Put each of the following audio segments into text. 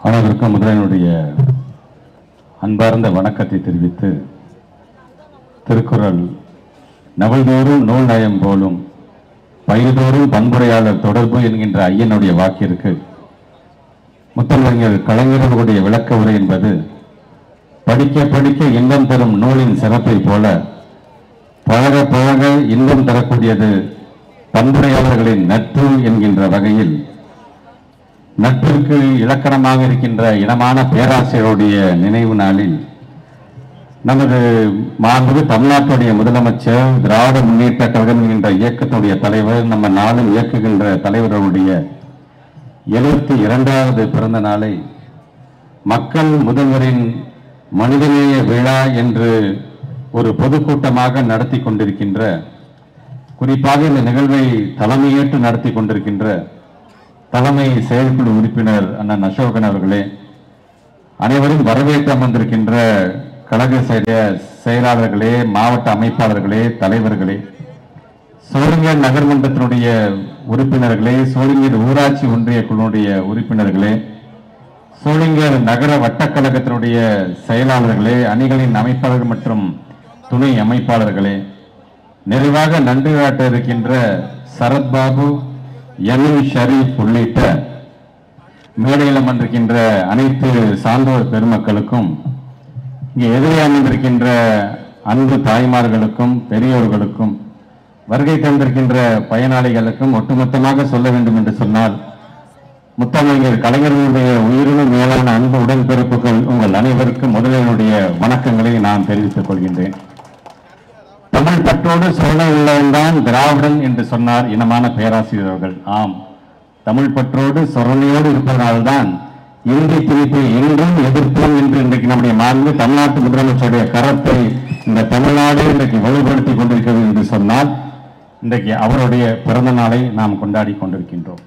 அனைவருக்கும் முதலினுடைய அன்பார்ந்த வணக்கத்தை தெரிவித்து, திருக்குறள் நவல்தோறும் நூல் நயம் போலும் பயிர்தோறும் பண்புரையாளர் தொடர்பு என்கின்ற ஐயனுடைய வாக்கிற்கு முத்தமிழர் கலைஞர்களுடைய விளக்க உரை என்பது படிக்க படிக்க இன்பம் தரும் நூலின் சிறப்பை போல பழக பழக இன்பம் தரக்கூடியது பண்புரையாளர்களின் நட்பு என்கின்ற வகையில் நட்பிற்கு இலக்கணமாக இருக்கின்ற இனமான பேராசிரியருடைய நினைவு நாளில் நமது மாண்புமிகு தமிழ்நாட்டுடைய முதலமைச்சர், திராவிட முன்னேற்ற கழகம் என்கின்ற இயக்கத்துடைய தலைவர், நம்ம நாளும் இயக்குகின்ற தலைவர்களுடைய 72வது பிறந்த நாளை மக்கள் முதல்வரின் மனிதநேய விழா என்று ஒரு பொதுக்கூட்டமாக நடத்தி கொண்டிருக்கின்ற, குறிப்பாக இந்த நிகழ்வை தலைமையேற்று நடத்தி கொண்டிருக்கின்ற தலைமை செயற்குழு உறுப்பினர் அண்ணன் அசோகன் அவர்களே, அனைவரும் வரவேற்று அமர்ந்திருக்கின்ற கழக செயலாளர்களே, மாவட்ட அமைப்பாளர்களே, தலைவர்களே, சோளிங்கர் நகர்மன்றத்தினுடைய உறுப்பினர்களே, சோளிங்கர் ஊராட்சி ஒன்றிய குழுவுடைய உறுப்பினர்களே, சோளிங்கர் நகர வட்டக்கழகத்தினுடைய செயலாளர்களே, அணிகளின் அமைப்பாளர்கள் மற்றும் துணை அமைப்பாளர்களே, நிறைவாக நன்றி காட்ட இருக்கின்ற சரத்பாபு, யமீன் ஷரீப் உள்ளிட்ட மேடையில் அமர்ந்திருக்கின்ற அனைத்து சான்றோர் பெருமக்களுக்கும், இங்கே எதிரே அமர்ந்திருக்கின்ற அன்பு தாய்மார்களுக்கும் பெரியோர்களுக்கும், வருகை தந்திருக்கின்ற பயனாளிகளுக்கும் ஒட்டுமொத்தமாக சொல்ல வேண்டும் என்று சொன்னால், முத்தமிழர் கலைஞர்களுடைய உயிரினும் மேலான அன்பு உடன்பிறப்புகள் உங்கள் அனைவருக்கும் முதலினுடைய வணக்கங்களை நான் தெரிவித்துக் கொள்கின்றேன். தமிழ் பற்றோடு சொல்ல உள்ளவன்தான் திராவிடன் என்று சொன்னார் இனமான பேராசிரியர்கள். ஆம், தமிழ் பற்றோடு சொரணையோடு இருப்பதனால்தான் இந்தி திணிப்பை என்றும் எதிர்ப்போம் என்று இன்றைக்கு நம்முடைய மாண்பு தமிழ்நாட்டு முதலமைச்சருடைய கரத்தை இந்த தமிழ்நாடு இன்றைக்கு வலுப்படுத்தி கொண்டிருக்கிறது என்று சொன்னால், இன்றைக்கு அவருடைய பிறந்த நாளை நாம் கொண்டாடி கொண்டிருக்கின்றோம்.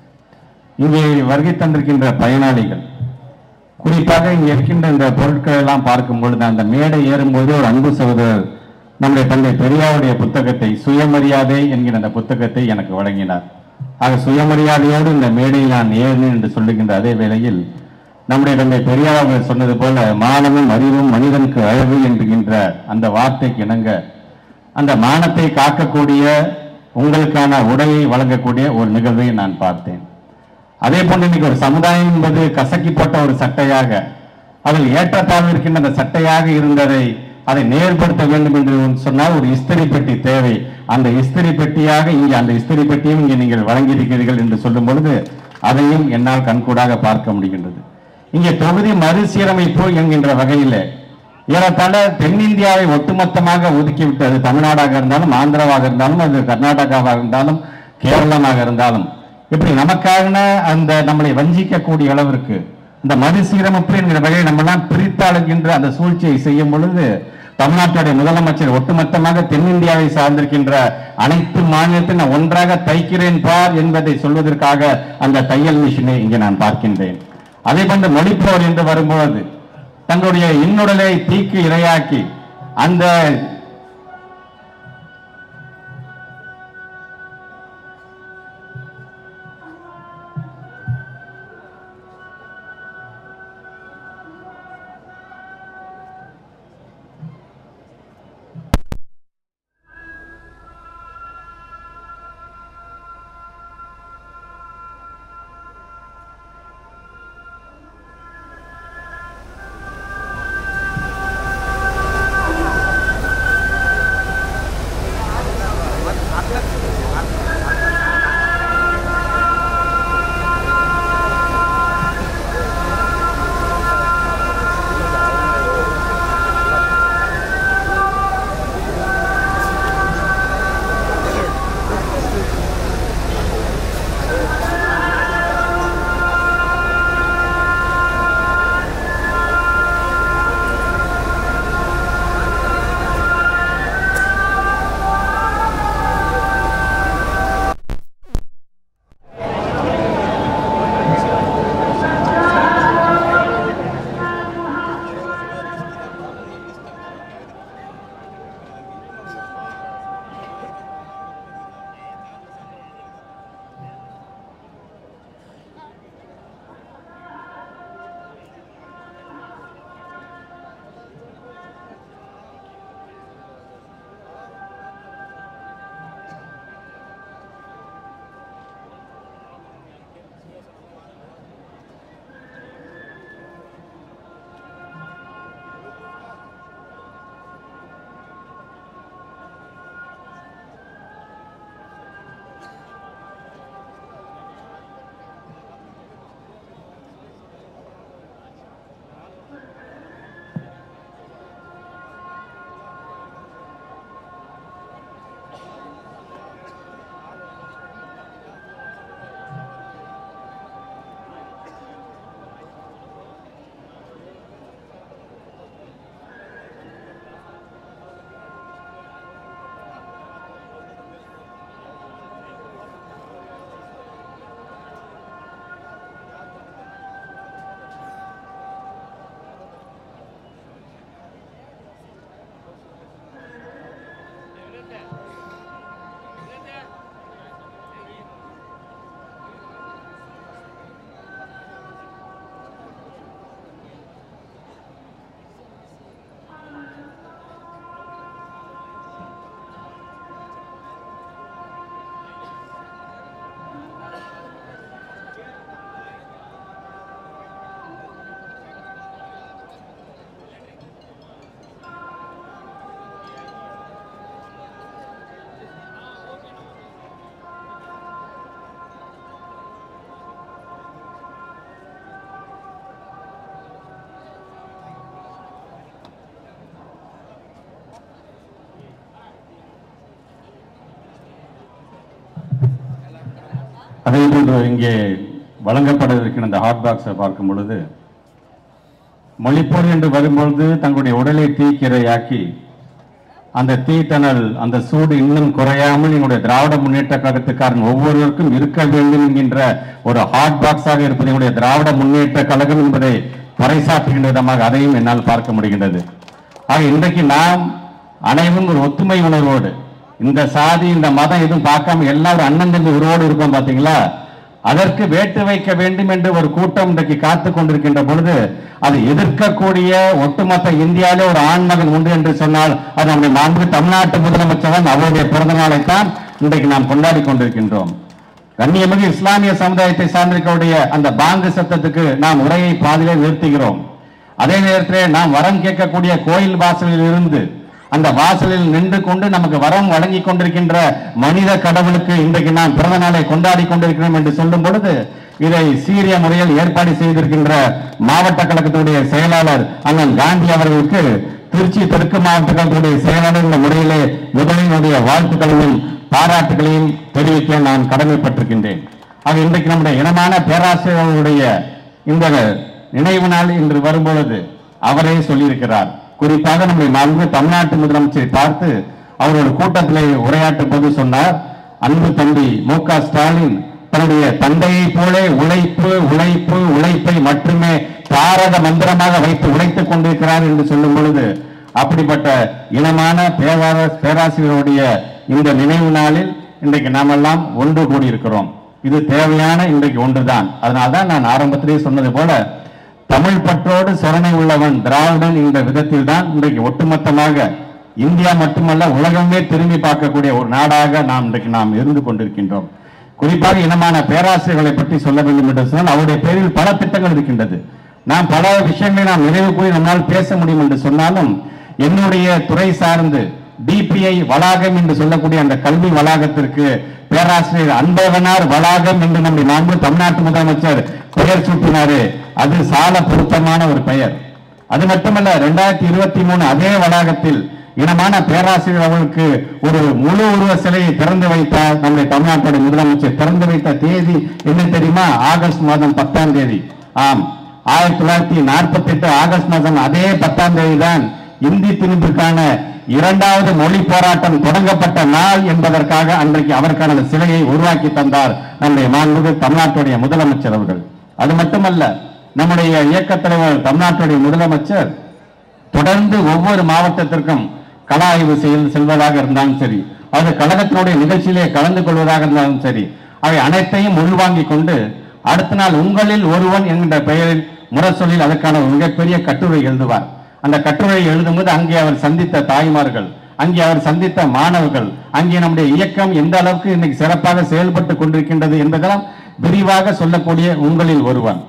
இங்கே வருகை தந்திருக்கின்ற பயனாளிகள், குறிப்பாக இங்கே இருக்கின்ற இந்த பொருட்கள் எல்லாம் பார்க்கும் பொழுது, அந்த மேடை ஏறும்போது ஒரு அன்பு சகோதரர் நம்முடைய தந்தை பெரியாருடைய புத்தகத்தை, சுயமரியாதை என்கிற அந்த புத்தகத்தை எனக்கு வழங்கினார். ஆக சுயமரியாதையோடு இந்த மேடையில் நான் ஏறினேன் என்று சொல்லுகின்ற அதே வேளையில், நம்முடைய தந்தை பெரியார் அவர்கள் சொன்னது போல மானமும் அறிவும் மனிதனுக்கு அழகு என்கின்ற அந்த வார்த்தைக்கு இணங்க, அந்த மானத்தை காக்கக்கூடிய, உங்களுக்கான உடையை வழங்கக்கூடிய ஒரு நிகழ்வை நான் பார்த்தேன். அதே போன்று இன்னைக்கு ஒரு சமுதாயம் என்பது கசக்கி போட்ட ஒரு சட்டையாக, அதில் ஏற்றத்தாழ்வு இருக்கின்ற அந்த சட்டையாக இருந்ததை அதை நேர்படுத்த வேண்டும் என்று சொன்னால் ஒரு இஸ்திரி பெட்டி தேவை. அந்த இஸ்திரி பெட்டியாக இங்கே அந்த இஸ்திரி பெட்டியும் இங்கே நீங்கள் வழங்கியிருக்கிறீர்கள் என்று சொல்லும் பொழுது அதையும் என்னால் கண்கூடாக பார்க்க முடிகின்றது. இங்கே தொகுதி மறுசீரமைப்பு என்கின்ற வகையில் ஏறத்தாழ தென்னிந்தியாவை ஒட்டுமொத்தமாக ஒதுக்கிவிட்டு, அது தமிழ்நாடாக இருந்தாலும், ஆந்திராவாக இருந்தாலும், அது கர்நாடகாவாக இருந்தாலும், கேரளமாக இருந்தாலும், இப்படி நமக்கான அந்த நம்மளை வஞ்சிக்கக்கூடிய அளவிற்கு இந்த மறுசீரமைப்பு என்கிற வகையை நம்மெல்லாம் பிரித்தாளுகின்ற அந்த சூழ்ச்சியை செய்யும் பொழுது, தமிழ்நாட்டுடைய முதலமைச்சர் ஒட்டுமொத்தமாக தென்னிந்தியாவை சார்ந்திருக்கின்ற அனைத்து மாநிலத்தையும் நான் ஒன்றாக தைக்கிறேன் பார் என்பதை சொல்வதற்காக அந்த தையல் மிஷினை இங்கே நான் பார்க்கின்றேன். அதே போன்று மொழிப்போர் என்று வரும்போது தங்களுடைய இன்னுடலை தீக்கு இரையாக்கி அந்த அதே போன்று இங்கே வழங்கப்பட இருக்கிற அந்த ஹாட் பாக்ஸை பார்க்கும் பொழுது மொழிப்போர் என்று வரும்பொழுது தங்களுடைய உடலை தீக்கிரையாக்கி அந்த தீத்தனல் அந்த சூடு இன்னும் குறையாமல் எங்களுடைய திராவிட முன்னேற்ற கழகத்துக்காரன் ஒவ்வொருவருக்கும் இருக்க வேண்டும் என்கின்ற ஒரு ஹாட் பாக்ஸாக இருப்பது எங்களுடைய திராவிட முன்னேற்ற கழகம் என்பதை பறைசாற்றுகின்ற விதமாக அதையும் என்னால் பார்க்க முடிகின்றது. ஆக இன்றைக்கு நாம் அனைவரும் ஒரு ஒத்துமை உணர்வோடு இந்த சாதி இந்த மதம் எதுவும் பார்க்காம எல்லாரும் அண்ணன் தம்பி உருவோடு இருக்கோம் பார்த்தீங்களா. அதற்கு வேட்டு வைக்க வேண்டும் என்று ஒரு கூட்டம் இன்றைக்கு காத்துக் கொண்டிருக்கின்ற பொழுது அதை எதிர்க்கக்கூடிய ஒட்டுமொத்த இந்தியாவிலே ஒரு ஆண்மகன் உண்டு என்று சொன்னால் அது நம்முடைய மாண்பு தமிழ்நாட்டு முதலமைச்சர் அவருடைய பிறந்த நாளைத்தான் இன்றைக்கு நாம் கொண்டாடி கொண்டிருக்கின்றோம். கண்ணியமிகு இஸ்லாமிய சமுதாயத்தை சார்ந்திருக்கக்கூடிய அந்த பாங்கு சத்தத்துக்கு நாம் உரையை பாதிலே நிறுத்துகிறோம். அதே நேரத்திலே நாம் வரம் கேட்கக்கூடிய கோயில் வாசலில் இருந்து அந்த வாசலில் நின்று கொண்டு நமக்கு வரம் வழங்கி கொண்டிருக்கின்ற மனித கடவுளுக்கு இன்றைக்கு நாம் பிறந்த நாளை கொண்டாடி கொண்டிருக்கிறோம் என்று சொல்லும் பொழுது இதை சீரிய முறையில் ஏற்பாடு செய்திருக்கின்ற மாவட்ட கழகத்துடைய செயலாளர் அண்ணன் காந்தி அவர்களுக்கு திருச்சி தெற்கு மாவட்ட கழகத்துடைய செயலாளர் இந்த முறையிலே முதலினுடைய வாழ்த்துக்களையும் பாராட்டுகளையும் தெரிவிக்க நான் கடமைப்பட்டிருக்கின்றேன். ஆக இன்றைக்கு நம்முடைய இனமான பேராசிரியர்களுடைய இந்த நினைவு நாள் இன்று வரும்பொழுது அவரே சொல்லியிருக்கிறார். குறிப்பாக நம்முடைய மாண்பு தமிழ்நாட்டு முதலமைச்சரை பார்த்து அவரோட கூட்டத்திலே உரையாற்றும் போது சொன்னார், அன்பு தம்பி மு.க. ஸ்டாலின் தன்னுடைய தந்தையை போலே உழைப்பு உழைப்பு உழைப்பை மட்டுமே தாரக மந்திரமாக வைத்து உழைத்துக் கொண்டிருக்கிறார் என்று சொல்லும் பொழுது அப்படிப்பட்ட இனமான பேராசிரியருடைய இந்த நினைவு நாளில் இன்றைக்கு நாம் எல்லாம் ஒன்று கூடியிருக்கிறோம். இது தேவையான இன்றைக்கு ஒன்றுதான். அதனால்தான் நான் ஆரம்பத்திலேயே சொன்னது போல தமிழ் பற்றோடு சொரணை உள்ளவன் திராவிடன் என்ற விதத்தில் தான் இன்றைக்கு ஒட்டுமொத்தமாக இந்தியா மட்டுமல்ல உலகமே திரும்பி பார்க்கக்கூடிய ஒரு நாடாக நாம் இருந்து கொண்டிருக்கின்றோம். குறிப்பாக இனமான பேராசிரியர்களை பற்றி சொல்ல வேண்டும் என்று சொன்னால் அவருடைய பேரில் பல திட்டங்கள் இருக்கின்றது. நாம் பல விஷயங்களை நாம் நிறைவு கூறி நம்மால் பேச முடியும் என்று சொன்னாலும் என்னுடைய துறை சார்ந்து டிபிஐ வளாகம் என்று சொல்லக்கூடிய அந்த கல்வி வளாகத்திற்கு பேராசிரியர் அன்பகனார் வளாகம் என்று நம்முடைய மாண்பு தமிழ்நாட்டு முதலமைச்சர் பெயர் சூட்டினாரு. அது சால பொருத்தமான ஒரு பெயர். அது மட்டுமல்ல 2023 அதே வளாகத்தில் இனமான பேராசிரியர் அவர்களுக்கு ஒரு முழு உருவ சிலையை திறந்து வைத்தார் நம்முடைய தமிழ்நாட்டுடைய முதலமைச்சர். திறந்து வைத்த தேதி என்ன தெரியுமா? ஆகஸ்ட் மாதம் 10ஆம் தேதி. ஆம், 1948 ஆகஸ்ட் மாதம் அதே 10ஆம் தேதி தான் இந்தி திணிப்புக்கான இரண்டாவது மொழி போராட்டம் தொடங்கப்பட்ட நாள் என்பதற்காக அன்றைக்கு அவருக்கான சிலையை உருவாக்கி தந்தார் நம்முடைய மாண்புமிகு தமிழ்நாட்டுடைய முதலமைச்சர் அவர்கள். அது மட்டுமல்ல, நம்முடைய இயக்க தலைவர் தமிழ்நாட்டுடைய முதலமைச்சர் தொடர்ந்து ஒவ்வொரு மாவட்டத்திற்கும் கள ஆய்வு செல்வதாக இருந்தாலும் சரி, அது கழகத்தினுடைய நிகழ்ச்சியிலே கலந்து கொள்வதாக இருந்தாலும் சரி, அவை அனைத்தையும் உள்வாங்கிக் கொண்டு அடுத்த நாள் உங்களில் ஒருவன் என்கின்ற பெயரில் முரசொலில் அதற்கான மிகப்பெரிய கட்டுரை எழுதுவார். அந்த கட்டுரையை எழுதும்போது அங்கே அவர் சந்தித்த தாய்மார்கள், அங்கே அவர் சந்தித்த மாணவர்கள், அங்கே நம்முடைய இயக்கம் எந்த அளவுக்கு இன்னைக்கு சிறப்பாக செயல்பட்டு கொண்டிருக்கின்றது என்பதெல்லாம் விரிவாக சொல்லக்கூடிய உங்களில் ஒருவன்.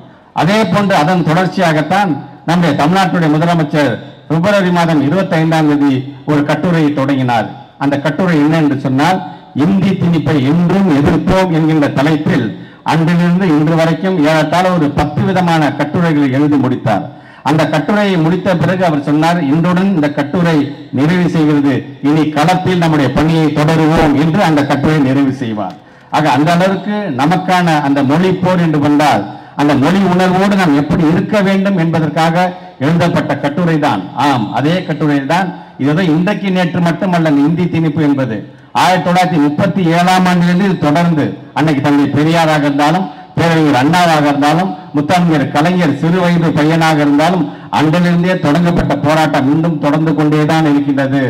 அதே போன்று அதன் தொடர்ச்சியாகத்தான் நம்முடைய தமிழ்நாட்டுடைய முதலமைச்சர் பிப்ரவரி மாதம் 25ஆம் தேதி ஒரு கட்டுரையை தொடங்கினார். அந்த கட்டுரை என்ன என்று சொன்னால், இந்தி திணிப்பை என்றும் எதிர்ப்போம் என்கின்ற தலைப்பில் அன்றிலிருந்து இன்று வரைக்கும் ஏறத்தாழ ஒரு 10 விதமான கட்டுரைகளை எழுதி முடித்தார். அந்த கட்டுரையை முடித்த பிறகு அவர் சொன்னார், இன்றுடன் இந்த கட்டுரை நிறைவு செய்கிறது, இனி களத்தில் நம்முடைய பணியை தொடருவோம் என்று அந்த கட்டுரை நிறைவு செய்வார். ஆக அந்த அளவுக்கு நமக்கான அந்த மொழி போர் என்று வந்தால் அந்த மொழி உணர்வோடு நாம் எப்படி இருக்க வேண்டும் என்பதற்காக எழுதப்பட்ட கட்டுரை தான். ஆம், அதே கட்டுரை தான். இதுதான் இன்றைக்கு நேற்று மட்டுமல்ல. இந்தி திணிப்பு என்பது 1937ஆம் ஆண்டிலிருந்து தொடர்ந்து அன்னைக்கு தந்தை பெரியாராக இருந்தாலும், பேரறிஞர் அண்ணாவாக இருந்தாலும், முத்தமிழர் கலைஞர் சிறு வயது பையனாக இருந்தாலும் அன்றிலிருந்தே தொடங்கப்பட்ட போராட்டம் இன்னும் தொடர்ந்து கொண்டேதான் இருக்கின்றது.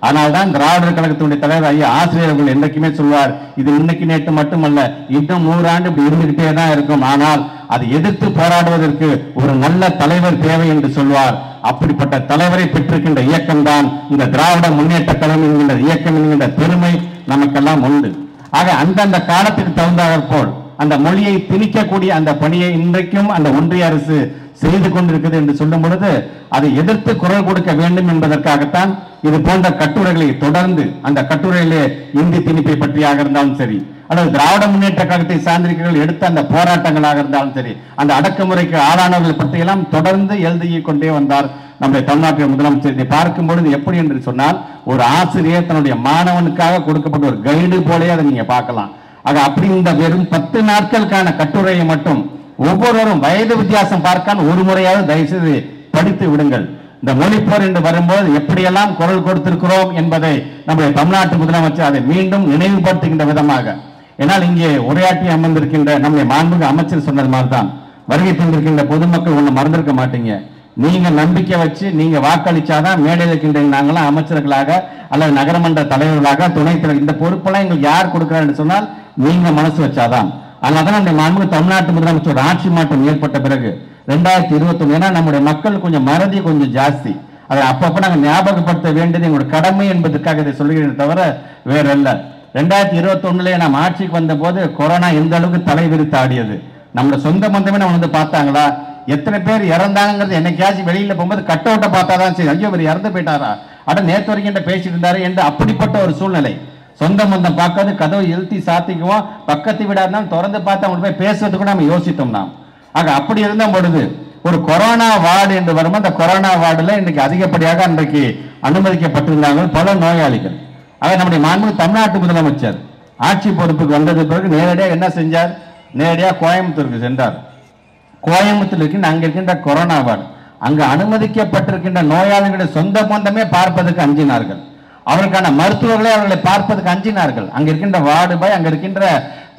அதனால்தான் திராவிடர் கழகத்தினுடைய தலைவர் ஐயா ஆசிரியர்கள் என்றைக்குமே சொல்வார், இது இன்னைக்கு நேற்று மட்டுமல்ல, இன்னும் 100 ஆண்டு இப்படி இருந்துகிட்டே தான் இருக்கும். ஆனால் அதை எதிர்த்து போராடுவதற்கு ஒரு நல்ல தலைவர் தேவை என்று சொல்வார். அப்படிப்பட்ட தலைவரை பெற்றிருக்கின்ற இயக்கம் தான் இந்த திராவிட முன்னேற்ற கழகம் என்கின்ற இயக்கம் என்கின்ற பெருமை நமக்கெல்லாம் உண்டு. ஆக அந்தந்த காலத்துக்கு தகுந்தாற் போல் அந்த மொழியை திணிக்கக்கூடிய அந்த பணியை இன்றைக்கும் அந்த ஒன்றிய அரசு செய்து கொண்டிருக்கிறது என்று சொல்லும் பொழுது அதை எதிர்த்து குரல் கொடுக்க வேண்டும் என்பதற்காகத்தான் இது போன்ற கட்டுரைகளை தொடர்ந்து அந்த கட்டுரையிலே இந்தி திணிப்பை பற்றியாக இருந்தாலும் சரி, அல்லது திராவிட முன்னேற்ற கழகத்தை சார்ந்திருக்கிறவர்கள் எடுத்த அந்த போராட்டங்களாக இருந்தாலும் சரி, அந்த அடக்குமுறைக்கு ஆளானவர்களை பற்றியெல்லாம் தொடர்ந்து எழுதிக் கொண்டே வந்தார் நம்முடைய தமிழ்நாட்டின் முதலமைச்சர். இதை பார்க்கும் பொழுது எப்படி என்று சொன்னால், ஒரு ஆசிரியர் தன்னுடைய மாணவனுக்காக கொடுக்கப்பட்ட ஒரு கைடு போலே அதை நீங்க பார்க்கலாம். ஆக அப்படி இந்த வெறும் 10 நாட்களுக்கான கட்டுரையை மட்டும் ஒவ்வொருவரும் வயது வித்தியாசம் பார்க்காம ஒரு முறையாவது தயவுசெய்து படித்து விடுங்கள். இந்த மொழிப்போர் என்று வரும்போது எப்படியெல்லாம் குரல் கொடுத்திருக்கிறோம் என்பதை நம்முடைய தமிழ்நாட்டு முதலமைச்சர் அதை மீண்டும் நினைவுபடுத்துகின்ற விதமாக, ஏன்னால் இங்கே உரையாற்றி அமர்ந்திருக்கின்ற நம்முடைய மாண்புமிகு அமைச்சர் சொன்னது மாதிரிதான், வருகை தந்திருக்கின்ற பொதுமக்கள் ஒண்ணு மறந்திருக்க மாட்டீங்க. நீங்க நம்பிக்கை வச்சு நீங்க வாக்களிச்சாதான் மேடையில் இருக்கின்ற நாங்களாம் அமைச்சர்களாக அல்லது நகரமன்ற தலைவர்களாக துணைத் தலைவர் இந்த பொறுப்பெல்லாம் எங்களுக்கு யார் கொடுக்கிறார் சொன்னால் நீங்க மனசு வச்சாதான். அதனால்தான் நம்முடைய மாண்புமிகு தமிழ்நாட்டு முதலமைச்சர் ஆட்சி மாற்றம் ஏற்பட்ட பிறகு 2021, ஏன்னா நம்முடைய மக்கள் கொஞ்சம் மறதி கொஞ்சம் ஜாஸ்தி, அதை அப்பப்ப நாங்கள் ஞாபகப்படுத்த வேண்டியது எங்களுடைய கடமை என்பதற்காக இதை சொல்கிறேன் தவிர வேற அல்ல. 2021 நாம் ஆட்சிக்கு வந்த போது கொரோனா எந்த அளவுக்கு தலைவிரித்து ஆடியது. நம்மளோட சொந்த பந்தமே நம்ம வந்து பார்த்தாங்களா? எத்தனை பேர் இறந்தாங்கிறது என்னைக்காச்சும் வெளியில போகும்போது கட் அவுட்டை பார்த்தாதான் சரி, ஐயோ இவர் இறந்து போயிட்டாரா, அட நேற்று வரைக்கும் பேசிட்டு இருந்தாரு என்று அப்படிப்பட்ட ஒரு சூழ்நிலை. சொந்த பந்தம் பார்க்காது, கதவை இழுத்தி சாத்திக்குவோம், பக்கத்து வீடா இருந்தாலும் திறந்து பார்த்து அவங்க போய் பேசுறதுக்கு நம்ம யோசித்தோம் நாம். ஆக அப்படி இருந்த பொழுது ஒரு கொரோனா வார்டு என்று வரும்போது அந்த கொரோனா வார்டுல இன்னைக்கு அதிகப்படியாக அன்றைக்கு அனுமதிக்கப்பட்டிருந்தாங்க பல நோயாளிகள். ஆக நம்முடைய மாண்புமிகு தமிழ்நாட்டு முதலமைச்சர் ஆட்சி பொறுப்புக்கு வந்தது பிறகு நேரடியாக என்ன செஞ்சார்? நேரடியாக கோயம்புத்தூருக்கு சென்றார். கோயம்புத்தூர் இருக்கின்ற அங்க இருக்கின்ற கொரோனா வார்டு, அங்கு அனுமதிக்கப்பட்டிருக்கின்ற நோயாளிகளுடைய சொந்த பந்தமே பார்ப்பதற்கு அஞ்சினார்கள். அவர்களுக்கான மருத்துவர்களே அவர்களை பார்ப்பதற்கு அஞ்சினார்கள். அங்க இருக்கின்ற வார்டு பாய், அங்க இருக்கின்ற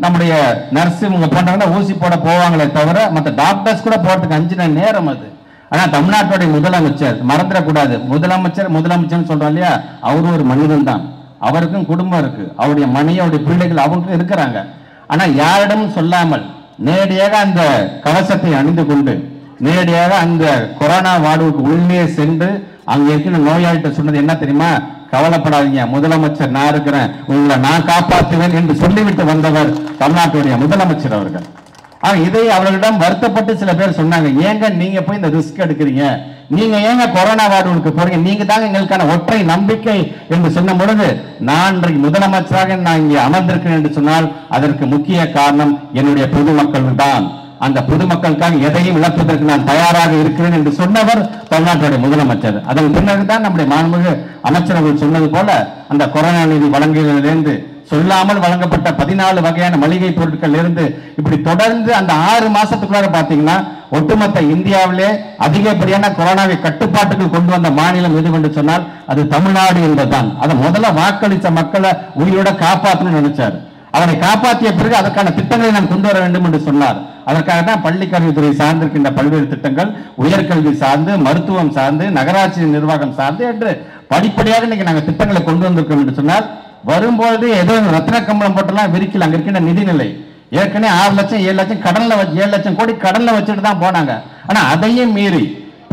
நம்முடைய நர்ஸ் போன்றவங்க ஊசி போட போவாங்களே தவிர மற்ற டாக்டர்ஸ் கூட போறதுக்கு அஞ்சின நேரம் அது. ஆனா தமிழ்நாட்டுடைய முதலமைச்சர் மறந்துடக்கூடாது, முதலமைச்சர் சொல்றோம் இல்லையா, அவரும் ஒரு மனிதன் தான், அவருக்கும் குடும்பம் இருக்கு, அவருடைய மனைவி அவருடைய பிள்ளைகள் அவங்க இருக்கிறாங்க. ஆனா யாரிடமும் சொல்லாமல் நேரடியாக அந்த கவசத்தை அணிந்து கொண்டு நேரடியாக அந்த கொரோனா வார்டுக்கு உள்ளே சென்று அங்க இருக்கிற நோயாளிகிட்ட சொன்னது என்ன தெரியுமா? கவலைப்படாதீங்க, முதலமைச்சர் நான் இருக்கிறேன், உங்களை நான் காப்பாற்றுவேன் என்று சொல்லிவிட்டு வந்தவர் தமிழ்நாட்டுடைய முதலமைச்சர் அவர்கள். இதை அவர்களிடம் வருத்தப்பட்டு சில பேர் சொன்னாங்க, ஏங்க நீங்க போய் இந்த ரிஸ்க் எடுக்கிறீங்க, நீங்க ஏங்க கொரோனா வார்டுக்கு போறீங்க, நீங்க தாங்க எங்களுக்கான ஒற்றை நம்பிக்கை என்று சொன்ன பொழுது, நான் இன்றைக்கு முதலமைச்சராக நான் இங்கே அமர்ந்திருக்கிறேன் என்று சொன்னால் அதற்கு முக்கிய காரணம் என்னுடைய பொதுமக்கள் தான். அந்த பொதுமக்களுக்காக எதையும் இழப்பதற்கு நான் தயாராக இருக்கிறேன் என்று சொன்னவர் தமிழ்நாட்டுடைய முதலமைச்சர். அதன் பின்னர் தான் நம்முடைய மாண்புமிகு அமைச்சர்கள் சொன்னது போல அந்த கொரோனா நிதி வழங்கியதிலிருந்து சொல்லாமல் வழங்கப்பட்ட 14 வகையான மளிகை பொருட்கள் இருந்து இப்படி தொடர்ந்து அந்த 6 மாசத்துக்குள்ளார பாத்தீங்கன்னா ஒட்டுமொத்த இந்தியாவிலே அதிகப்படியான கொரோனாவை கட்டுப்பாட்டுக்குள் கொண்டு வந்த மாநிலம் எது என்று சொன்னால் அது தமிழ்நாடு என்பதுதான். அதை முதல்ல வாக்களித்த மக்களை உயிரோட காப்பாற்றணும்னு நினைச்சார். அவரை காப்பாற்றிய பிறகு அதற்கான திட்டங்களை நாம் கொண்டு வர வேண்டும் என்று சொன்னார். அதற்காக தான் பள்ளி கல்வித்துறை சார்ந்திருக்கின்ற பல்வேறு திட்டங்கள், உயர்கல்வி சார்ந்து, மருத்துவம் சார்ந்து, நகராட்சி நிர்வாகம் சார்ந்து என்று படிப்படியாக இன்னைக்கு நாங்கள் திட்டங்களை கொண்டு வந்திருக்கோம் என்று சொன்னால், வரும்போது ஏதோ ரத்ன கம்பளம் போட்டெல்லாம் விரிக்கல. அங்க இருக்கின்ற நிதிநிலை ஏற்கனவே 6 லட்சம் 7 லட்சம் கடன்ல 7 லட்சம் கோடி கடன்ல வச்சுட்டு தான் போனாங்க. ஆனா அதையும் மீறி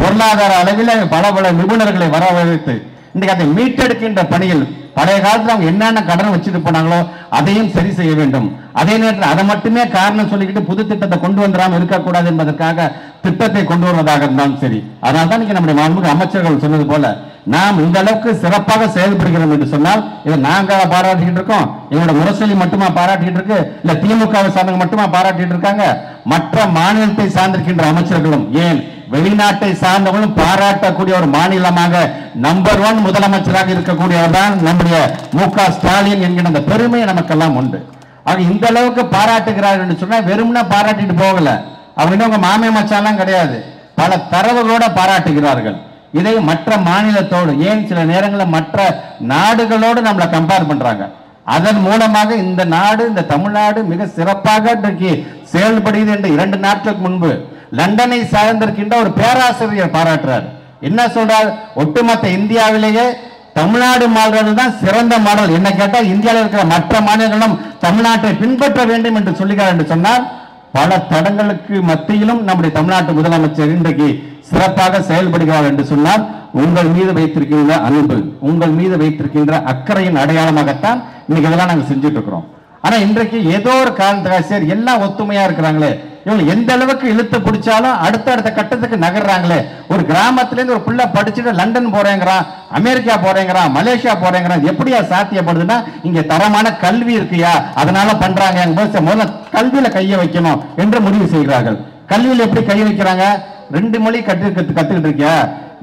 பொருளாதார அளவில் பல நிபுணர்களை வரவழைத்து இன்றைக்கு அதை மீட்டெடுக்கின்ற பணியில் பழைய காலத்தில் அவங்க என்னென்ன கடன் வச்சுட்டு போனாங்களோ அதையும் சரி செய்ய வேண்டும். அதே நேரத்தில் அதை மட்டுமே காரணம் சொல்லிக்கிட்டு புது திட்டத்தை கொண்டு வந்துடாமல் இருக்கக்கூடாது என்பதற்காக திட்டத்தை கொண்டு வருவதாக இருந்தாலும் சரி. அதனால்தான் நம்முடைய மாண்புமிகு அமைச்சர்கள் சொன்னது போல நாம் இந்த அளவுக்கு சிறப்பாக செயல்படுகிறோம் என்று சொன்னால் இதை நாங்க பாராட்டிட்டு இருக்கோம், எங்களோட முரசொலி மட்டுமா பாராட்டிட்டு இருக்கு, இல்ல திமுகவை சார்ந்தவங்க மட்டுமா பாராட்டிட்டு இருக்காங்க, மற்ற மாநிலத்தை சார்ந்திருக்கின்ற அமைச்சர்களும் ஏன் வெளிநாட்டை சார்ந்தவர்களும் பாராட்டக்கூடிய ஒரு மாநிலமாக நம்பர் 1 முதலமைச்சராக இருக்கக்கூடியவர் தான் நம்முடைய மு.க. ஸ்டாலின் என்கிற அந்த பெருமை நமக்கெல்லாம் உண்டு. ஆக இந்த அளவுக்கு பாராட்டுகிறார்கள் என்று சொன்னா வெறும்னா பாராட்டிட்டு போகல, அவங்க உங்க மாமே மச்சாலாம் கிடையாது, பல தரவுகளோட பாராட்டுகிறார்கள். இதை மற்ற மாநிலத்தோடு ஏன் சில நேரங்களில் மற்ற நாடுகளோடு நம்மளை கம்பேர் பண்றாங்க. அதன் மூலமாக இந்த நாடு, இந்த தமிழ்நாடு மிக சிறப்பாக இன்றைக்கு செயல்படுகிறது என்று 2 நாட்களுக்கு முன்பு லண்டனை சார்ந்திருக்கின்ற ஒரு பேராசிரியர் பாராட்டுறார். என்ன சொல்றார்? ஒட்டுமொத்த இந்தியாவிலேயே தமிழ்நாடு மாடல் தான் சிறந்த மாடல். என்ன கேட்டால் இந்தியாவில் இருக்கிற மற்ற மாநிலங்களும் தமிழ்நாட்டை பின்பற்ற வேண்டும் என்று சொல்லுகிறார் என்று சொன்னால், பல தடங்களுக்கு மத்தியிலும் நம்முடைய தமிழ்நாட்டு முதலமைச்சர் இன்றைக்கு சிறப்பாக செயல்படுகிறார் என்று சொன்னால் உங்கள் மீது வைத்திருக்கின்ற அன்பு, உங்கள் மீது வைத்திருக்கின்ற அக்கறையின் அடையாளமாகத்தான் இன்னைக்கு இதெல்லாம் நாங்கள் செஞ்சுட்டு இருக்கிறோம். ஆனா இன்றைக்கு ஏதோ ஒரு காரணத்துக்காக சரி எல்லாம் ஒத்துமையா இருக்கிறாங்களே, இவங்க எந்த அளவுக்கு இழுத்து பிடிச்சாலும் அடுத்த கட்டத்துக்கு நகர்றாங்களே. ஒரு கிராமத்துல இருந்து ஒரு பிள்ளை படிச்சுட்டு லண்டன் போறேங்கிறான், அமெரிக்கா போறேங்கிறான், மலேசியா போறேங்கிறான், எப்படியா சாத்தியப்படுதுன்னா இங்க தரமான கல்வி இருக்குயா அதனால பண்றாங்க. முதல்ல கல்வியில கைய வைக்கணும் என்று முடிவு செய்கிறார்கள். கல்வியில எப்படி கை வைக்கிறாங்க? 2 மொழி கத்துக்கிட்டு இருக்கியா,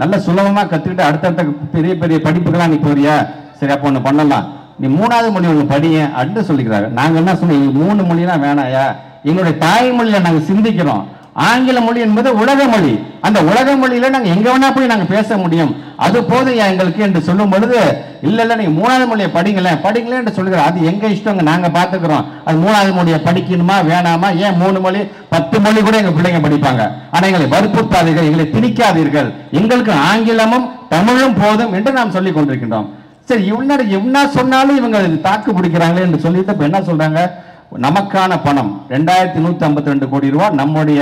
நல்ல சுலபமா கத்துக்கிட்டு அடுத்தடுத்த பெரிய பெரிய படிப்புகள்லாம் நீ போறியா, சரி அப்ப ஒண்ணு பண்ணலாம், நீ 3வது மொழி ஒன்று படிய அப்படின்னு சொல்லிக்கிறாங்க. நாங்க என்ன சொன்னோம், 3 மொழினா வேணாயா, எங்களுடைய தாய்மொழியில நாங்க சிந்திக்கிறோம். ஆங்கில மொழி என்பது உலக மொழி, அந்த உலக மொழியில நாங்க எங்க வேணா போய் நாங்க பேச முடியும், அது போதும் எங்களுக்கு என்று சொல்லும் பொழுது, இல்ல இல்ல நீங்க 3வது மொழியை படிங்களேன் என்று சொல்லுகிறோம். அது எங்க இஷ்டங்க, நாங்க பாத்துக்கிறோம். அது 3வது மொழியை படிக்கணுமா வேணாமா, ஏன் 3 மொழி 10 மொழி கூட எங்க பிள்ளைங்க படிப்பாங்க. ஆனா எங்களை வற்புறுத்தாதீர்கள், எங்களை திணிக்காதீர்கள், எங்களுக்கு ஆங்கிலமும் தமிழும் போதும் என்று நாம் சொல்லிக் கொண்டிருக்கின்றோம். சரி, இவங்க என்ன சொன்னாலும் இவங்க தாக்கு பிடிக்கிறாங்களே என்று சொல்லிட்டு இப்ப என்ன சொல்றாங்க, நமக்கான பணம் 2152 கோடி ரூபாய் நம்முடைய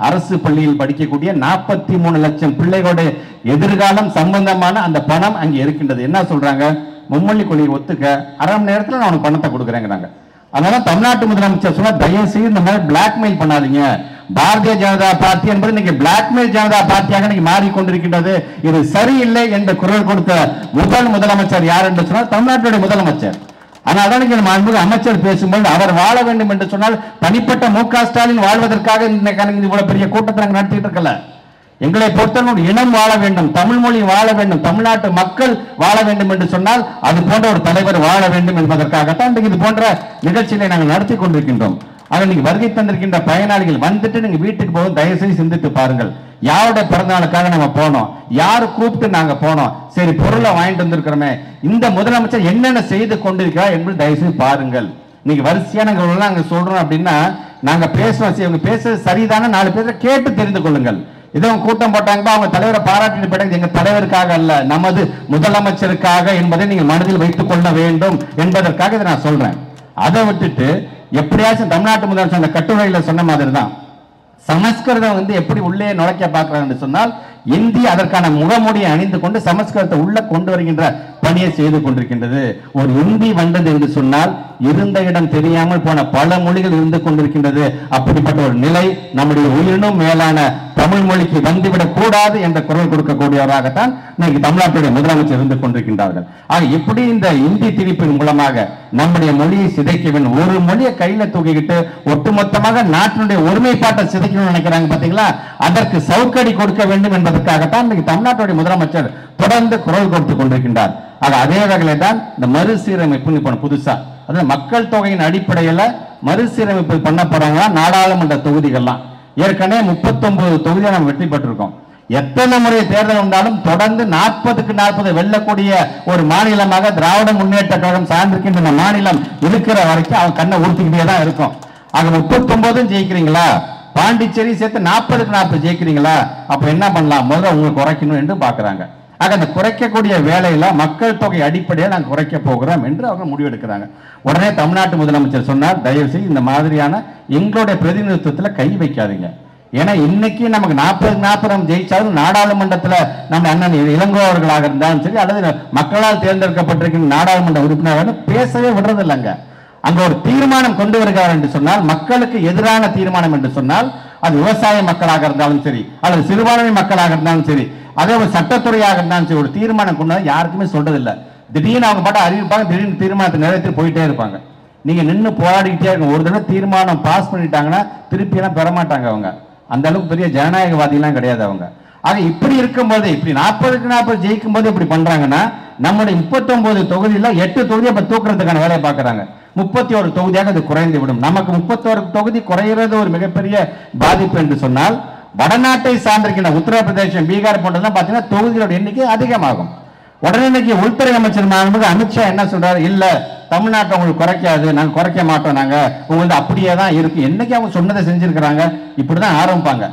அரசு பள்ளியில் படிக்கக்கூடிய 43 லட்சம் பிள்ளைகளுடைய எதிர்காலம் சம்பந்தமான அந்த பணம் அங்கே இருக்கின்றது. என்ன சொல்றாங்க, மும்மொழி கொள்கையை ஒத்துக்க அரை மணி நேரத்தில் நான் உனக்கு பணத்தை கொடுக்குறேங்கிறாங்க. அதனால தமிழ்நாட்டு முதலமைச்சர் சொன்னா, தயவு செய்து இந்த மாதிரி பிளாக்மெயில் பண்ணாதீங்க. பாரதிய ஜனதா பார்ட்டி என்பது இன்னைக்கு பிளாக்மெயில் ஜனதா பார்ட்டியாக இன்னைக்கு மாறிக்கொண்டிருக்கின்றது. இது சரியில்லை என்று குரல் கொடுத்த முதலமைச்சர் யார் என்று சொன்னால் தமிழ்நாட்டுடைய முதலமைச்சர். ஆனால் அமைச்சர் பேசும்போது அவர் வாழ வேண்டும் என்று சொன்னால் தனிப்பட்ட மு.க. ஸ்டாலின் வாழ்வதற்காக இவ்வளவு பெரிய கூட்டத்தை நடத்திட்டு இருக்கல. எங்களை பொறுத்தவரை இனம் வாழ வேண்டும், தமிழ் மொழி வாழ வேண்டும், தமிழ்நாட்டு மக்கள் வாழ வேண்டும் என்று சொன்னால் அது போன்ற ஒரு தலைவர் வாழ வேண்டும் என்பதற்காகத்தான் இது போன்ற நிகழ்ச்சிகளை நாங்கள் நடத்தி கொண்டிருக்கின்றோம். ஆக நீங்க வருகை தந்திருக்கின்ற பயனாளிகள் வந்துட்டு நீங்க வீட்டுக்கு போக தயவு செய்து சிந்தித்து பாருங்கள். யாருடைய பிறந்தநாளுக்காக நம்ம போனோம், யாரு கூப்பிட்டு நாங்க போனோம், சரி பொருளை வாங்கிட்டு வந்திருக்கிறோமே, இந்த முதலமைச்சர் என்னென்ன செய்து கொண்டிருக்கிறார் என்பது தயவு செய்து பாருங்கள். நீங்க வரிசையா நாங்க சொல்றோம் அப்படின்னா நாங்க பேசுறோம், இவங்க பேசுறது சரிதான 4 பேரை கேட்டு தெரிந்து கொள்ளுங்கள். இதோ கூட்டம் போட்டாங்க, அவங்க தலைவரை பாராட்டிட்டு போயிட்டாங்க, எங்க தலைவருக்காக அல்ல, நமது முதலமைச்சருக்காக என்பதை நீங்க மனதில் வைத்துக் கொள்ள வேண்டும் என்பதற்காக இதை நான் சொல்றேன். அதை விட்டுட்டு எப்படியாச்சும் தமிழ்நாட்டு முதலமைச்சர் அந்த கட்டுரையில சொன்ன மாதிரி தான் சமஸ்கிருதம் எப்படி உள்ளே நுழைக்க பார்க்கிறாங்க சொன்னால், இந்தி அதற்கான முகமூடியை அணிந்து கொண்டு சமஸ்கிருதத்தை உள்ள கொண்டு வருகின்ற பணியை செய்து கொண்டிருக்கின்றது. ஒரு இந்தி வந்தது என்று சொன்னால் இருந்த இடம் தெரியாமல் போன பல மொழிகள் இருந்து கொண்டிருக்கின்றது. அப்படிப்பட்ட ஒரு நிலை நம்முடைய உயிரினும் மேலான தமிழ் மொழிக்கு வந்துவிடக் கூடாது என்ற குரல் கொடுக்கக்கூடியவராகத்தான் இன்னைக்கு தமிழ்நாட்டுடைய முதலமைச்சர் இருந்து கொண்டிருக்கின்றார்கள். ஆக இப்படி இந்த இந்தி திணிப்பின் மூலமாக நம்முடைய மொழியை சிதைக்க வேண்டும். ஒரு மொழியை கையில தூக்கிக்கிட்டு ஒட்டுமொத்தமாக நாட்டினுடைய ஒருமைப்பாட்டை சிதைக்கணும்னு நினைக்கிறாங்க பாத்தீங்களா, அதற்கு சவுக்கடி கொடுக்க வேண்டும் என்பதற்காகத்தான் இன்னைக்கு தமிழ்நாட்டுடைய முதலமைச்சர் தொடர்ந்து குரல் கொடுத்துக் கொண்டிருக்கின்றார். ஆக அதே வகையில தான் இந்த மறுசீரமைப்பு புதுசா, அதாவது மக்கள் தொகையின் அடிப்படையில் மறுசீரமைப்பு பண்ண போறாங்க. நாடாளுமன்ற தொகுதிகள்லாம் ஏற்கனவே 39 தொகுதியை நம்ம வெற்றி பெற்றிருக்கோம். எத்தனை முறை தேர்தல் வந்தாலும் தொடர்ந்து 40க்கு 40 வெல்லக்கூடிய ஒரு மாநிலமாக திராவிட முன்னேற்ற கழகம் சார்ந்திருக்கின்ற மாநிலம் இருக்கிற வரைக்கும் அவன் கண்ணை ஊர்த்திக்கிட்டே தான் இருக்கும். ஆக 39 ஜெயிக்கிறீங்களா, பாண்டிச்சேரி சேர்த்து 40க்கு 40 ஜெயிக்கிறீங்களா, அப்ப என்ன பண்ணலாம், முதல்ல உங்களுக்கு குறைக்கணும் என்று பாக்குறாங்க. ஆக அந்த குறைக்கக்கூடிய வேலையில மக்கள் தொகை அடிப்படையில் நாங்கள் குறைக்க போகிறோம் என்று அவங்க முடிவெடுக்கிறாங்க. உடனே தமிழ்நாட்டு முதலமைச்சர் சொன்னார், தயவு செய்து இந்த மாதிரியான எங்களுடைய பிரதிநிதித்துவத்தில் கை வைக்காதீங்க. ஏன்னா இன்னைக்கு நமக்கு 40 ஜெயிச்சாலும் நாடாளுமன்றத்தில் நம்ம அண்ணன் இளங்கோவர்களாக இருந்தாலும் சரி, அல்லது மக்களால் தேர்ந்தெடுக்கப்பட்டிருக்கிற நாடாளுமன்ற உறுப்பினர்கள் பேசவே விடுறது இல்லைங்க. அங்க ஒரு தீர்மானம் கொண்டு வருகிறார் என்று சொன்னால், மக்களுக்கு எதிரான தீர்மானம் என்று சொன்னால், அது விவசாய மக்களாக இருந்தாலும் சரி, அல்லது சிறுபான்மை மக்களாக இருந்தாலும் சரி, அதே ஒரு சட்டத்துறையாக இருந்தாலும் சரி, ஒரு தீர்மானம் கொண்டு யாருக்குமே சொல்றது இல்லை. திடீர்னு அவங்க பாட்டு அறிவிப்பாங்க, திடீர்னு தீர்மானத்தை நிறைவேற்றி போயிட்டே இருப்பாங்க. நீங்க நின்று போராடிக்கிட்டே இருக்கும். ஒரு தடவை தீர்மானம் பாஸ் பண்ணிட்டாங்கன்னா திருப்பி எல்லாம் பெற மாட்டாங்க. அவங்க அந்த அளவுக்கு பெரிய ஜனநாயகவாதி எல்லாம் கிடையாது அவங்க. ஆக இப்படி இருக்கும்போது, இப்படி 40க்கு 40 ஜெயிக்கும் போது இப்படி பண்றாங்கன்னா, நம்முடைய 39 தொகுதியில 8 தொகுதியை இப்ப தூக்குறதுக்கான வேலையை பார்க்கறாங்க. 31 தொகுதியாக அது குறைந்து விடும். நமக்கு 31 தொகுதி குறைகிறது ஒரு மிகப்பெரிய பாதிப்பு என்று சொன்னால், வடநாட்டை சார்ந்திருக்கின்ற உத்தரப்பிரதேசம், பீகார் போன்றதெல்லாம் பார்த்தீங்கன்னா தொகுதிகளோட எண்ணிக்கை அதிகமாகும். உடனே இன்னைக்கு உள்துறை அமைச்சர் அமித்ஷா என்ன சொல்றாரு, இல்ல தமிழ்நாட்டை உங்களுக்கு குறைக்காது, நாங்க குறைக்க மாட்டோம், நாங்க உங்களுக்கு அப்படியே தான் இருக்கு. என்னைக்கு அவங்க சொன்னதை செஞ்சிருக்கிறாங்க, இப்படிதான் ஆரம்பிப்பாங்க.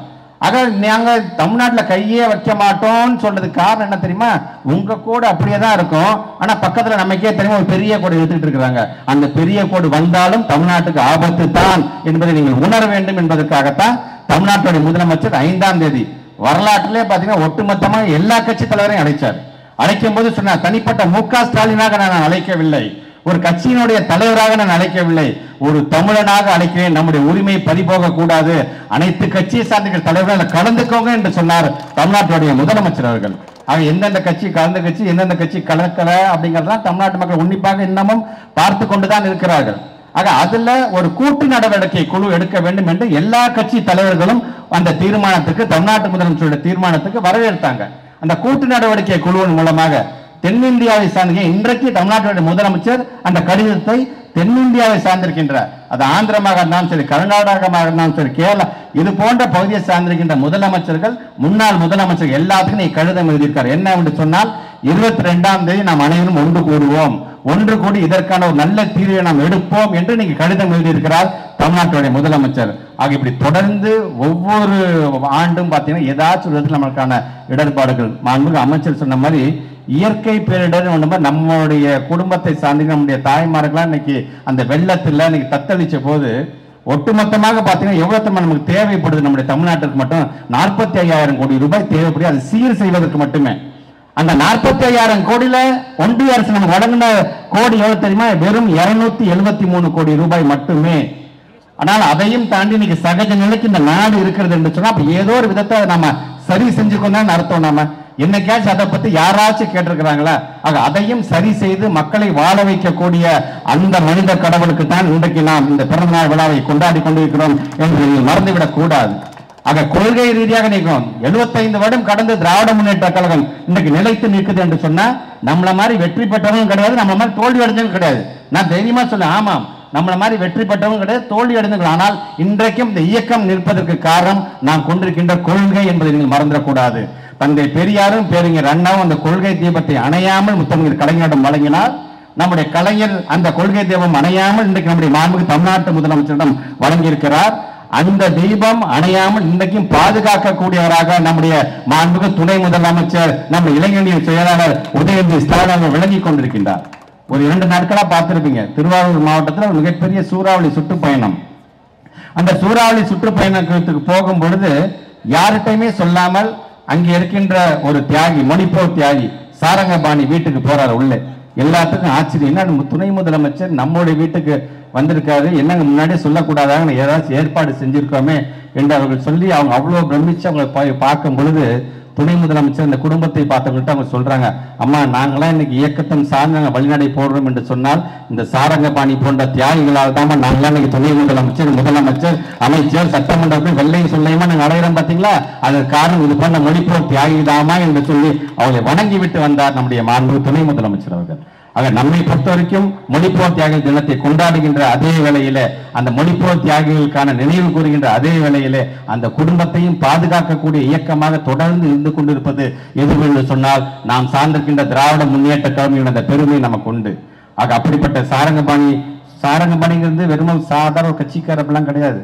ஆக நாங்க தமிழ்நாட்டில் கையே வைக்க மாட்டோம்னு சொல்றதுக்கு காரணம் என்ன தெரியுமா, உங்க கோடு அப்படியே தான் இருக்கும், ஆனா பக்கத்துல நமக்கே தெரியுமா ஒரு பெரிய கோடு எடுத்துட்டு இருக்கிறாங்க. அந்த பெரிய கோடு வந்தாலும் தமிழ்நாட்டுக்கு ஆபத்து தான் என்பதை நீங்கள் உணர வேண்டும் என்பதற்காகத்தான் தமிழ்நாட்டுடைய முதலமைச்சர் 5ஆம் தேதி வரலாற்றிலே பாத்தீங்கன்னா ஒட்டுமொத்தமாக எல்லா கட்சி தலைவரையும் அழைச்சார். அழைக்கும் போது சொன்னார், தனிப்பட்ட மு.க. ஸ்டாலினாக நான் அழைக்கவில்லை, ஒரு கட்சியினுடைய தலைவராக நான் அழைக்கவில்லை, ஒரு தமிழனாக அழைக்கிறேன். நம்முடைய உரிமை பறிபோக கூடாது, அனைத்து கட்சியை சார்ந்த தலைவர்கள் கலந்துக்கோங்க என்று சொன்னார் தமிழ்நாட்டுடைய முதலமைச்சர் அவர்கள். ஆக எந்தெந்த கட்சி கலந்த கட்சி, எந்தெந்த கட்சி கலக்கல அப்படிங்கறதெல்லாம் தமிழ்நாட்டு மக்கள் உன்னிப்பாக இன்னமும் பார்த்து கொண்டுதான் இருக்கிறார்கள். ஆக அதுல ஒரு கூட்டு நடவடிக்கை குழு எடுக்க வேண்டும் என்று எல்லா கட்சி தலைவர்களும் அந்த தீர்மானத்துக்கு, தமிழ்நாட்டு முதலமைச்சருடைய தீர்மானத்துக்கு வரவேற்றாங்க. அந்த கூட்டு நடவடிக்கை குழுவின் மூலமாக தென்னிந்தியாவை சார்ந்த இன்றைக்கு தமிழ்நாட்டுடைய முதலமைச்சர் அந்த கடிதத்தை தென்னிந்தியாவை சார்ந்திருக்கின்றார். அது ஆந்திரமாக இருந்தாலும் சரி, கர்நாடகமாக இருந்தாலும் சரி, கேரளா, இது போன்ற பகுதியை சார்ந்திருக்கின்ற முதலமைச்சர்கள், முன்னாள் முதலமைச்சர்கள் எல்லாத்துக்கும் நீ கடிதம் எழுதியிருக்கார். என்ன என்று சொன்னால் 22ஆம் தேதி நாம் அனைவரும் ஒன்று கூடுவோம், ஒன்று கூடி இதற்கான ஒரு நல்ல தீர்வை நாம் எடுப்போம் என்று நீங்க கடிதம் எழுதியிருக்கிறார் தமிழ்நாட்டுடைய முதலமைச்சர். ஆக இப்படி தொடர்ந்து ஒவ்வொரு ஆண்டும் பார்த்தீங்கன்னா ஏதாச்சும் விதத்தில் நமக்கான இடர்பாடுகள். மாண்புமிகு அமைச்சர் சொன்ன மாதிரி இயற்கை பேரிடர் நம்மளுடைய குடும்பத்தை சார்ந்து நம்முடைய தாய்மார்களா இன்னைக்கு அந்த வெள்ளத்தில் இன்னைக்கு தத்தளிச்ச போது ஒட்டுமொத்தமாக பார்த்தீங்கன்னா எவ்வளவு நமக்கு தேவைப்படுது. நம்முடைய தமிழ்நாட்டுக்கு மட்டும் 45,000 கோடி ரூபாய் தேவைப்படுது. அது சீர் செய்வதற்கு மட்டுமே. அந்த 45,000 கோடியில ஒன்றிய அரசு நமக்கு வழங்கின கோடி எவ்வளவு தெரியுமா? வெறும் 273 கோடி ரூபாய் மட்டுமே. ஆனால் அதையும் தாண்டி இன்னைக்கு சகஜ நிலைக்கு இந்த நாடு இருக்கிறது என்று சொன்னா அப்ப ஏதோ ஒரு விதத்தை நம்ம சரி செஞ்சுக்கொண்டான்னு அர்த்தம். நாம என்னைக்காச்சும் அதை பத்தி யாராச்சும் கேட்டிருக்கிறாங்களா? ஆக அதையும் சரி செய்து மக்களை வாழ வைக்கக்கூடிய அந்த மனித கடவுளுக்கு தான் இன்றைக்கு நாம் இந்த பிறந்தநாள் விழாவை கொண்டாடி கொண்டிருக்கிறோம் என்று மறந்துவிடக் கூடாது. ஆக கொள்கை ரீதியாக நிற்கும். 75 வருடம் கடந்து திராவிட முன்னேற்ற கழகம் இன்னைக்கு நிலைத்து நிற்குது என்று சொன்னா நம்மள மாதிரி வெற்றி பெற்றவங்க கிடையாது, நம்மள மாதிரி தோல்வி அடைஞ்சவங்க கிடையாது. நான் தைரியமா சொல்ல, ஆமாம், நம்மள மாதிரி வெற்றி பெற்றவங்க கிடையாது, தோல்வி அடைந்தவர்கள். ஆனால் இன்றைக்கும் இந்த இயக்கம் நிற்பதற்கு காரணம் நாம் கொண்டிருக்கின்ற கொள்கை என்பதை நீங்கள் மறந்துடக்கூடாது. தந்தை பெரியாரும் பேரறிஞர் அண்ணாவும் அந்த கொள்கை தீபத்தை அணையாமல் முத்தமிழ் கலைஞரிடம் வழங்கினார். நம்முடைய கலைஞர் அந்த கொள்கை தீபம் அணையாமல் இன்றைக்கு நம்முடைய மாண்புமிகு தமிழ்நாட்டு முதலமைச்சரிடம் வழங்கியிருக்கிறார். அந்த தீபம் அணையாமல் இன்றைக்கும் பாதுகாக்கக்கூடியவராக நம்முடைய மாண்புமிகு துணை முதலமைச்சர் நம்ம இளைஞர் செயலாளர் உதயநிதி ஸ்டாலின் விளங்கிக் கொண்டிருக்கின்றார். ஒரு 2 நாட்களா பார்த்திருப்பீங்க, திருவாரூர் மாவட்டத்தில் ஒரு மிகப்பெரிய சூறாவளி சுற்றுப்பயணம். அந்த சூறாவளி சுற்றுப்பயணத்துக்கு போகும் பொழுது யார்கிட்டையுமே சொல்லாமல் அங்கே இருக்கின்ற ஒரு தியாகி, மணிப்பூர் தியாகி சாரங்கபாணி வீட்டுக்கு போறாரு. உள்ள எல்லாத்துக்கும் ஆச்சரியம், என்ன துணை முதலமைச்சர் நம்மளுடைய வீட்டுக்கு வந்திருக்காரு, என்னங்க முன்னாடியே சொல்லக்கூடாதாங்க, ஏதாச்சும் ஏற்பாடு செஞ்சிருக்கோமே என்று அவர்கள் சொல்லி அவங்க அவ்வளவு பிரமிச்சு அவங்களை பார்க்கும் பொழுது துணை முதலமைச்சர் இந்த குடும்பத்தை பார்த்தவங்கள்ட்ட அவங்க சொல்றாங்க, அம்மா நாங்களாம் இன்னைக்கு இயக்கத்தின் சார்ந்த வழிநடை போடுறோம் என்று சொன்னால் இந்த சாரங்கபாணி போன்ற தியாகிகளால் தான் நாங்களாம் இன்னைக்கு துணை முதலமைச்சர், முதலமைச்சர், அமைச்சர், சட்டமன்றத்தில் வெள்ளையும் சொல்லையுமா நாங்கள் அடையிறோம் பார்த்தீங்களா, அதற்கு காரணம் இது போன்ற மொழிப்போர் தியாகிதாமா என்று சொல்லி அவங்களை வணங்கி விட்டு வந்தார் நம்முடைய மாண்பு துணை முதலமைச்சர் அவர்கள். ஆக நம்மை பொறுத்த வரைக்கும் மொழிப்போர் தியாகிகள் தினத்தை கொண்டாடுகின்ற அதே வேளையில, அந்த மொழிப்போர் தியாகிகளுக்கான நினைவு கூறுகின்ற அதே வேளையில அந்த குடும்பத்தையும் பாதுகாக்கக்கூடிய இயக்கமாக தொடர்ந்து இருந்து கொண்டிருப்பது எதுவென்று சொன்னால் நாம் சார்ந்திருக்கின்ற திராவிட முன்னேற்ற கழகத்தின் அந்த பெருமை நமக்கு உண்டு. ஆக அப்படிப்பட்ட சாரங்கபாணிங்கிறது வெறும் சாதாரண கட்சிக்காரப்பெல்லாம் கிடையாது.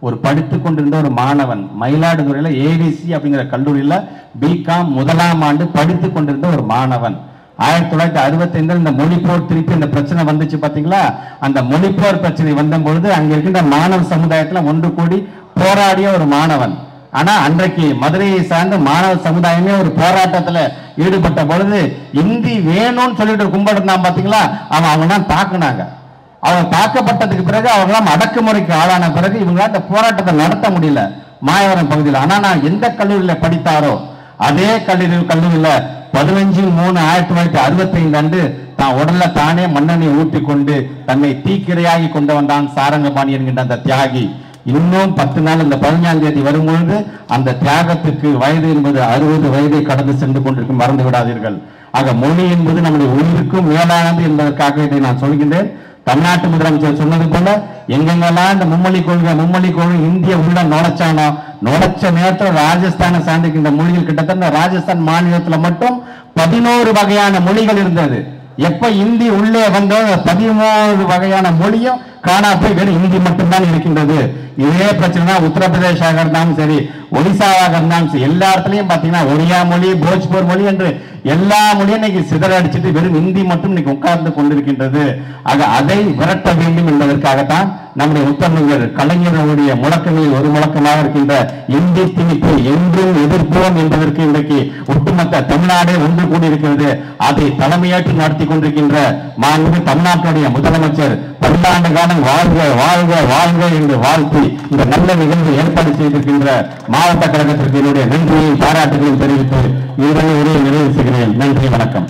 ஒரு படித்துக் கொண்டிருந்த ஒரு மாணவன், மயிலாடுதுறையில ஏவிசி அப்படிங்கிற கல்லூரியில பிகாம் 1ஆம் ஆண்டு படித்துக் கொண்டிருந்த ஒரு மாணவன். 1965 இந்த மொழிப்போர் திருப்பி இந்த பிரச்சனை வந்துச்சு பாத்தீங்களா, அந்த மொழிப்போர் பிரச்சனை வந்த பொழுது அங்க இருக்கின்ற மாணவ சமுதாயத்துல ஒன்று கூடி போராடிய ஒரு மாணவன். ஆனா அன்றைக்கு மதுரையை சார்ந்த மாணவ சமுதாயமே ஒரு போராட்டத்துல ஈடுபட்ட பொழுது இந்தி வேணும்னு சொல்லிட்டு கும்பல் இருந்தான் பாத்தீங்களா, அவங்க தான் தாக்குனாங்க. அவங்க தாக்கப்பட்டதுக்கு பிறகு அவங்களாம் அடக்குமுறைக்கு ஆளான பிறகு இவங்களால போராட்டத்தை நடத்த முடியல மாயவரம் பகுதியில். ஆனா நான் எந்த கல்லூரியில படித்தாரோ அதே கல்லூரியில 15/3/1965 அன்று தான் உடல்ல தானே மண்ணெண்ணை ஊற்றி கொண்டு தன்னை தீக்கிரையாகி கொண்டு வந்தான் சாரங்கபாணி என்கின்ற அந்த தியாகி. இன்னும் 10 நாள் இந்த 15ஆம் தேதி வரும்பொழுது அந்த தியாகத்துக்கு வயது என்பது 60 வயதை கடந்து சென்று கொண்டிருக்கும், மறந்து விடாதீர்கள். ஆக மொழி என்பது நம்முடைய உயிருக்கும் மேலானது என்பதற்காக இதை நான் சொல்கின்றேன். தமிழ்நாட்டு முதலமைச்சர் சொன்னது போல எங்கெங்கெல்லாம் இந்த மும்மொழி கொள்கை இந்திய உள்ள நுழைச்ச நேரத்தில் ராஜஸ்தானை சார்ந்திருக்கின்ற மொழிகள் கிட்டத்தட்ட ராஜஸ்தான் மாநிலத்தில் மட்டும் 11 வகையான மொழிகள் இருந்தது. எப்ப இந்தி உள்ளே வந்தோ 13 வகையான மொழியும் காணா போய் வெறும் இந்தி மட்டும்தான் இருக்கின்றது. இதே பிரச்சனை தான் உத்தரப்பிரதேசாக இருந்தாலும் சரி, ஒடிசாவாக இருந்தாலும் சரி, எல்லா இடத்துலையும் பாத்தீங்கன்னா ஒடியா மொழி, போஜ்பூர் மொழி என்று எல்லா மொழியும் இன்னைக்கு சிதறடிச்சுட்டு வெறும் இந்தி மட்டும் இன்னைக்கு உட்கார்ந்து கொண்டிருக்கின்றது. ஆக அதை விரட்ட வேண்டும் என்பதற்காகத்தான் நம்முடைய முத்தமிழர் கலைஞர்களுடைய முழக்கங்களில் ஒரு முழக்கமாக இருக்கின்ற இந்தி திணிப்பு என்றும் எதிர்ப்போம் என்பதற்கு இன்றைக்கு ஒட்டுமொத்த தமிழ்நாடே ஒன்று கூடியிருக்கிறது. அதை தலைமையேற்று நடத்தி கொண்டிருக்கின்ற மாண்புமிகு தமிழ்நாட்டுடைய முதலமைச்சர் 10 ஆண்டு காலம் வாழ்க வாழ்க வாழ்க என்று வாழ்த்தி இந்த நல்ல நிகழ்வு ஏற்பாடு செய்திருக்கின்ற மாவட்ட கழகத்திற்கு என்னுடைய நன்றியை பாராட்டுகளையும் தெரிவித்து இதனை நிறைவு செய்கிறேன். நன்றி, வணக்கம்.